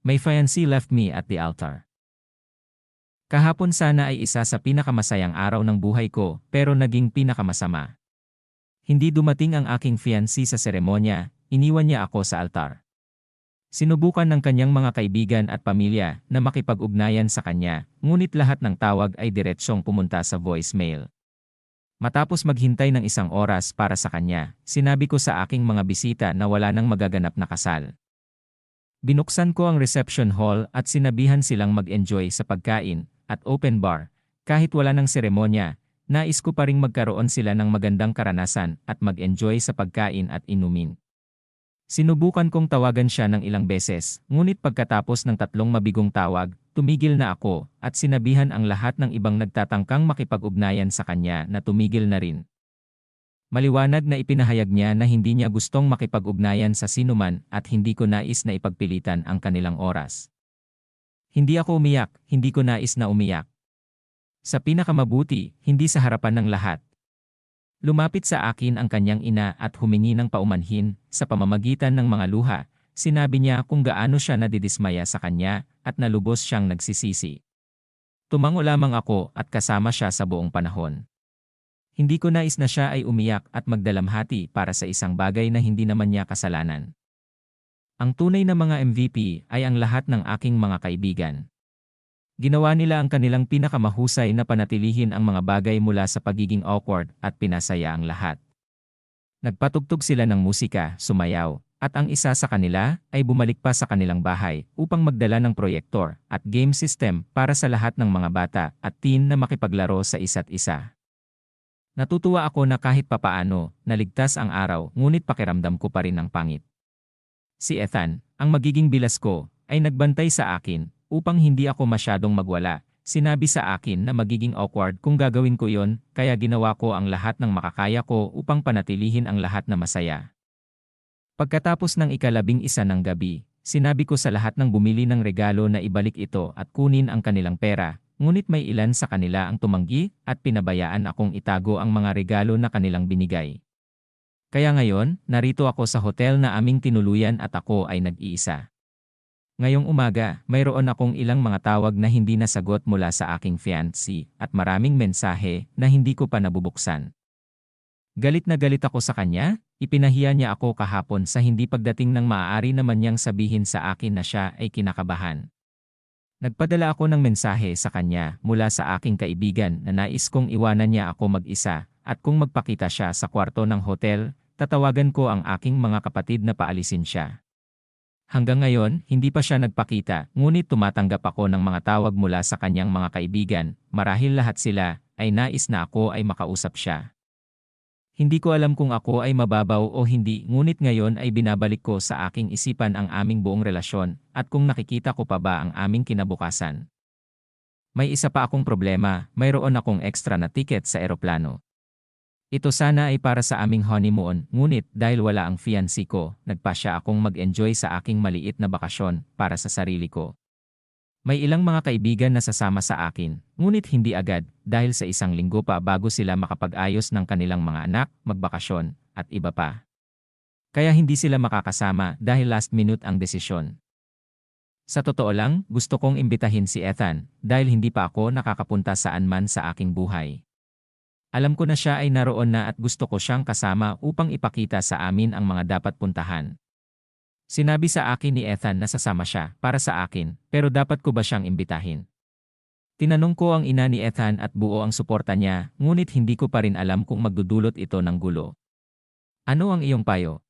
My fiancé left me at the altar. Kahapon sana ay isa sa pinakamasayang araw ng buhay ko, pero naging pinakamasama. Hindi dumating ang aking fiancé sa seremonya, iniwan niya ako sa altar. Sinubukan ng kanyang mga kaibigan at pamilya na makipag-ugnayan sa kanya, ngunit lahat ng tawag ay diretsyong pumunta sa voicemail. Matapos maghintay ng 1 oras para sa kanya, sinabi ko sa aking mga bisita na wala nang magaganap na kasal. Binuksan ko ang reception hall at sinabihan silang mag-enjoy sa pagkain at open bar. Kahit wala ng seremonya, nais ko pa ring magkaroon sila ng magandang karanasan at mag-enjoy sa pagkain at inumin. Sinubukan kong tawagan siya ng ilang beses, ngunit pagkatapos ng 3 mabigong tawag, tumigil na ako at sinabihan ang lahat ng ibang nagtatangkang makipag-ugnayan sa kanya na tumigil na rin. Maliwanag na ipinahayag niya na hindi niya gustong makipag-ugnayan sa sinuman at hindi ko nais na ipagpilitan ang kanilang oras. Hindi ako umiyak, hindi ko nais na umiyak. Sa pinakamabuti, hindi sa harapan ng lahat. Lumapit sa akin ang kanyang ina at humingi ng paumanhin sa pamamagitan ng mga luha. Sinabi niya kung gaano siya nadidismaya sa kanya at nalubos siyang nagsisisi. Tumango lamang ako at kasama siya sa buong panahon. Hindi ko nais na siya ay umiyak at magdalamhati para sa isang bagay na hindi naman niya kasalanan. Ang tunay na mga MVP ay ang lahat ng aking mga kaibigan. Ginawa nila ang kanilang pinakamahusay na panatilihin ang mga bagay mula sa pagiging awkward at pinasaya ang lahat. Nagpatugtog sila ng musika, sumayaw, at ang isa sa kanila ay bumalik pa sa kanilang bahay upang magdala ng proyektor at game system para sa lahat ng mga bata at teen na makipaglaro sa isa't isa. Natutuwa ako na kahit papaano, naligtas ang araw, ngunit pakiramdam ko pa rin ang pangit. Si Ethan, ang magiging bilas ko, ay nagbantay sa akin upang hindi ako masyadong magwala. Sinabi sa akin na magiging awkward kung gagawin ko yon, kaya ginawa ko ang lahat ng makakaya ko upang panatilihin ang lahat na masaya. Pagkatapos ng 11 ng gabi, sinabi ko sa lahat ng bumili ng regalo na ibalik ito at kunin ang kanilang pera, ngunit may ilan sa kanila ang tumanggi at pinabayaan akong itago ang mga regalo na kanilang binigay. Kaya ngayon, narito ako sa hotel na aming tinuluyan at ako ay nag-iisa. Ngayong umaga, mayroon akong ilang mga tawag na hindi nasagot mula sa aking fiancé at maraming mensahe na hindi ko pa nabubuksan. Galit na galit ako sa kanya, ipinahiya niya ako kahapon sa hindi pagdating ng maaari naman niyang sabihin sa akin na siya ay kinakabahan. Nagpadala ako ng mensahe sa kanya mula sa aking kaibigan na nais kong iwanan niya ako mag-isa at kung magpakita siya sa kwarto ng hotel, tatawagan ko ang aking mga kapatid na paalisin siya. Hanggang ngayon, hindi pa siya nagpakita, ngunit tumatanggap ako ng mga tawag mula sa kanyang mga kaibigan, marahil lahat sila ay nais na ako ay makausap siya. Hindi ko alam kung ako ay mababaw o hindi, ngunit ngayon ay binabalik ko sa aking isipan ang aming buong relasyon at kung nakikita ko pa ba ang aming kinabukasan. May isa pa akong problema, mayroon akong extra na ticket sa eroplano. Ito sana ay para sa aming honeymoon, ngunit dahil wala ang fiancé ko, nagpasya akong mag-enjoy sa aking maliit na bakasyon para sa sarili ko. May ilang mga kaibigan na sasama sa akin, ngunit hindi agad dahil sa 1 linggo pa bago sila makapag-ayos ng kanilang mga anak, magbakasyon, at iba pa. Kaya hindi sila makakasama dahil last minute ang desisyon. Sa totoo lang, gusto kong imbitahin si Ethan dahil hindi pa ako nakakapunta saan man sa aking buhay. Alam ko na siya ay naroon na at gusto ko siyang kasama upang ipakita sa amin ang mga dapat puntahan. Sinabi sa akin ni Ethan na sasama siya para sa akin, pero dapat ko ba siyang imbitahin? Tinanong ko ang ina ni Ethan at buo ang suporta niya, ngunit hindi ko pa rin alam kung magdudulot ito ng gulo. Ano ang iyong payo?